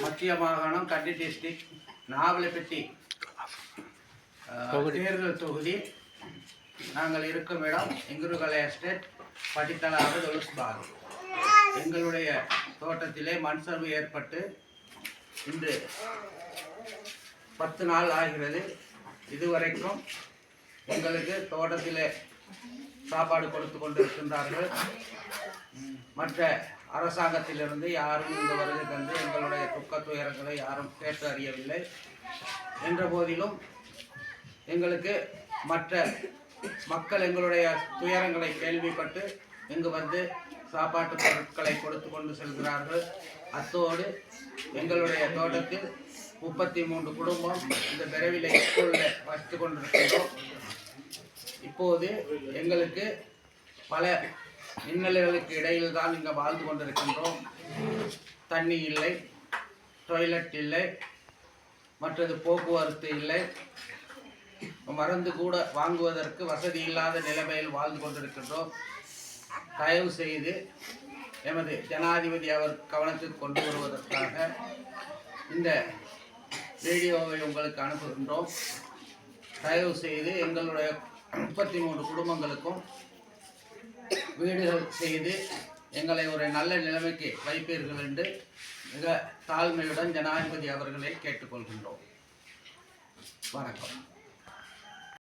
மத்திய மாகாணம் கண்டி டிஸ்ட்ரிக்ட் நாவலப்பட்டி தேர்தல் தொகுதி. நாங்கள் இருக்கும் இடம் இங்குருகலை எஸ்டேட் படித்தலாவது தொலுஸ்பார். எங்களுடைய தோட்டத்திலே மண் சரிவு ஏற்பட்டு இன்று 10 நாள் ஆகிறது. இதுவரைக்கும் எங்களுக்கு தோட்டத்திலே சாப்பாடு கொடுத்து கொண்டிருக்கின்றார்கள். மற்ற அரசாங்கத்திலிருந்து யாரும் இந்த வருகை தந்து எங்களுடைய துக்க துயரங்களை யாரும் கேட்டு அறியவில்லை. என்ற போதிலும் எங்களுக்கு மற்ற மக்கள் எங்களுடைய துயரங்களை கேள்விப்பட்டு இங்கு வந்து சாப்பாட்டு பொருட்களை கொடுத்து கொண்டு செல்கிறார்கள். அத்தோடு எங்களுடைய தோட்டத்தில் 33 குடும்பம் இந்த விரைவில் ஸ்கூலில் வசித்து கொண்டிருக்கின்றோம். இப்போது எங்களுக்கு பல இன்னல்களுக்கு இடையில் தான் இங்கே வாழ்ந்து கொண்டிருக்கின்றோம். தண்ணி இல்லை, டாய்லெட் இல்லை, மற்றது போக்குவரத்து இல்லை, மருந்து கூட வாங்குவதற்கு வசதி இல்லாத நிலைமையில் வாழ்ந்து கொண்டிருக்கின்றோம். தயவு செய்து எமது ஜனாதிபதி அவர் கவனத்துக்கு கொண்டு வருவதற்காக இந்த வீடியோவை உங்களுக்கு அனுப்புகின்றோம். தயவு செய்து எங்களுடைய 33 குடும்பங்களுக்கும் வீடுகள் செய்து எங்களை ஒரு நல்ல நிலைமைக்கு வைப்பீர்கள் என்று மிக தாழ்மையுடன் ஜனாதிபதி அவர்களை கேட்டுக்கொள்கின்றோம். வணக்கம்.